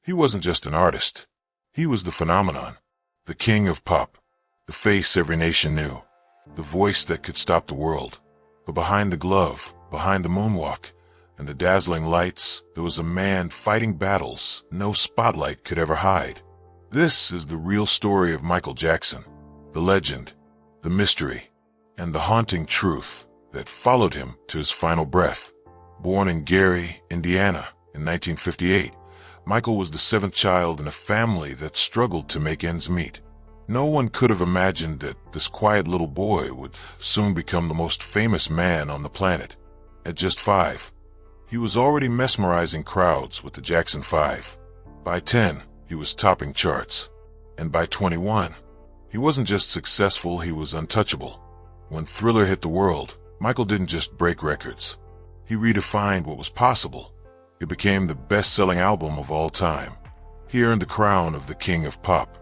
He wasn't just an artist. He was the phenomenon, the king of pop, the face every nation knew, the voice that could stop the world. But behind the glove, behind the moonwalk, and the dazzling lights, there was a man fighting battles no spotlight could ever hide. This is the real story of Michael Jackson, the legend, the mystery, and the haunting truth that followed him to his final breath. Born in Gary, Indiana, in 1958, Michael was the seventh child in a family that struggled to make ends meet. No one could have imagined that this quiet little boy would soon become the most famous man on the planet. At just 5, he was already mesmerizing crowds with the Jackson 5. By 10, he was topping charts. And by 21, he wasn't just successful, he was untouchable. When Thriller hit the world, Michael didn't just break records. He redefined what was possible. It became the best-selling album of all time. He earned the crown of the king of pop.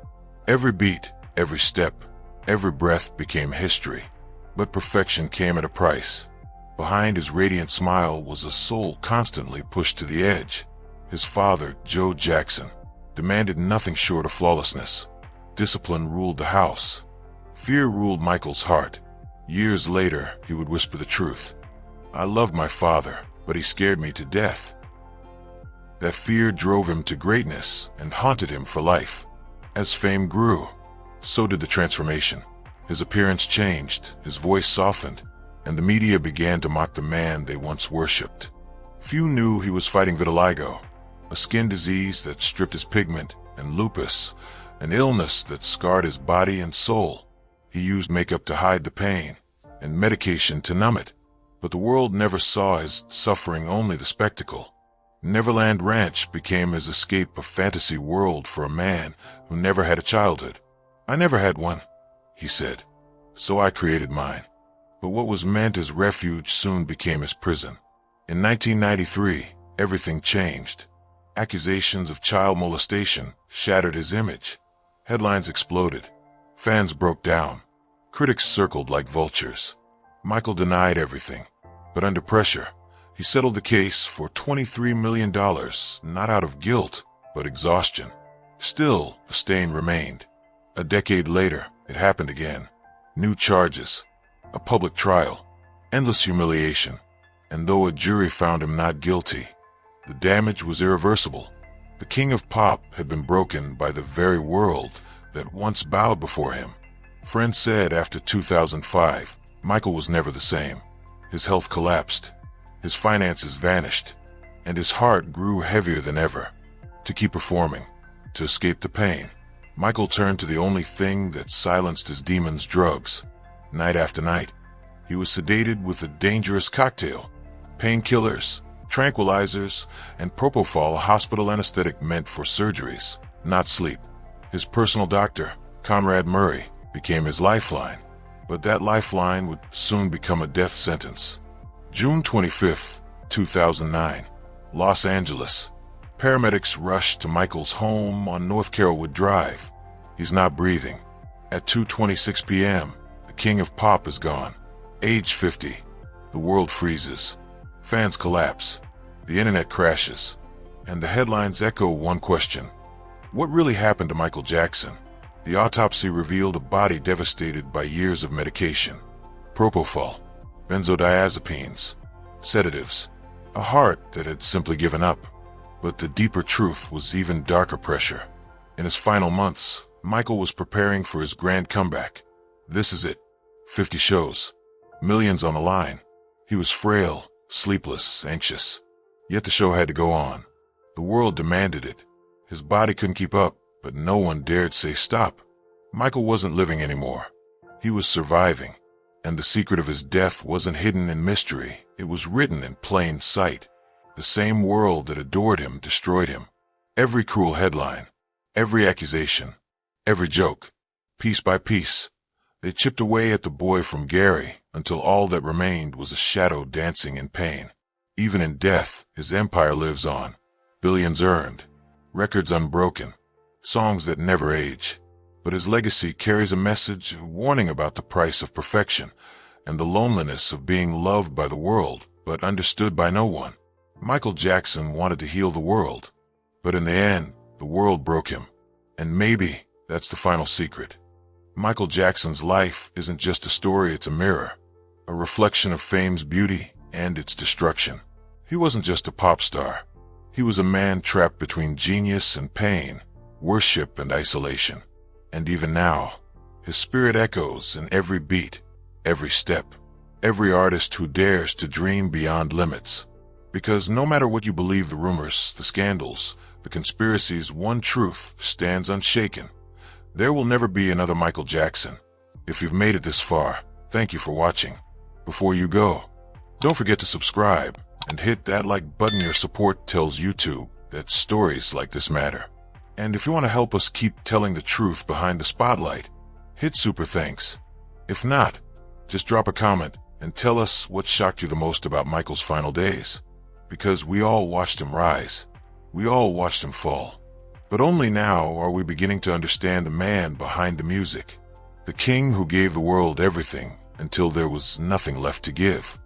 Every beat, every step, every breath became history. But perfection came at a price. Behind his radiant smile was a soul constantly pushed to the edge. His father, Joe Jackson, demanded nothing short of flawlessness. Discipline ruled the house. Fear ruled Michael's heart. Years later, he would whisper the truth. "I loved my father, but he scared me to death." That fear drove him to greatness and haunted him for life. As fame grew, so did the transformation. His appearance changed, his voice softened, and the media began to mock the man they once worshipped. Few knew he was fighting vitiligo, a skin disease that stripped his pigment, and lupus, an illness that scarred his body and soul. He used makeup to hide the pain, and medication to numb it. But the world never saw his suffering, only the spectacle. Neverland Ranch became his escape, a fantasy world for a man who never had a childhood. "I never had one," he said, "so I created mine." But what was meant as refuge soon became his prison. In 1993, everything changed. Accusations of child molestation shattered his image. Headlines exploded. Fans broke down. Critics circled like vultures. Michael denied everything, but under pressure, he settled the case for $23 million, not out of guilt, but exhaustion. Still, the stain remained. A decade later, it happened again. New charges, a public trial, endless humiliation, and though a jury found him not guilty, the damage was irreversible. The king of pop had been broken by the very world that once bowed before him. Friends said after 2005, Michael was never the same. His health collapsed, his finances vanished, and his heart grew heavier than ever. To keep performing, to escape the pain, Michael turned to the only thing that silenced his demons: drugs. Night after night, he was sedated with a dangerous cocktail: painkillers, tranquilizers, and propofol, a hospital anesthetic meant for surgeries, not sleep. His personal doctor, Conrad Murray, became his lifeline, but that lifeline would soon become a death sentence. June 25, 2009, Los Angeles. Paramedics rushed to Michael's home on North Carolwood Drive. He's not breathing. At 2:26 p.m., the king of pop is gone. Age 50. The world freezes. Fans collapse. The internet crashes. And the headlines echo one question: what really happened to Michael Jackson? The autopsy revealed a body devastated by years of medication. Propofol, benzodiazepines, sedatives, a heart that had simply given up. But the deeper truth was even darker pressure. In his final months, Michael was preparing for his grand comeback. This is it. 50 shows. Millions on the line. He was frail, sleepless, anxious. Yet the show had to go on. The world demanded it. His body couldn't keep up, but no one dared say stop. Michael wasn't living anymore. He was surviving. And the secret of his death wasn't hidden in mystery. It was written in plain sight. The same world that adored him destroyed him. Every cruel headline, every accusation, every joke, piece by piece, they chipped away at the boy from Gary until all that remained was a shadow dancing in pain. Even in death, his empire lives on. Billions earned, records unbroken, songs that never age. But his legacy carries a message, a warning about the price of perfection and the loneliness of being loved by the world, but understood by no one. Michael Jackson wanted to heal the world, but in the end, the world broke him. And maybe that's the final secret. Michael Jackson's life isn't just a story, it's a mirror, a reflection of fame's beauty and its destruction. He wasn't just a pop star. He was a man trapped between genius and pain, worship and isolation. And even now, his spirit echoes in every beat, every step, every artist who dares to dream beyond limits. Because no matter what you believe, the rumors, the scandals, the conspiracies, one truth stands unshaken. There will never be another Michael Jackson. If you've made it this far, thank you for watching. Before you go, don't forget to subscribe and hit that like button. Your support tells YouTube that stories like this matter. And if you want to help us keep telling the truth behind the spotlight, hit super thanks. If not, just drop a comment and tell us what shocked you the most about Michael's final days. Because we all watched him rise. We all watched him fall. But only now are we beginning to understand the man behind the music. The king who gave the world everything until there was nothing left to give.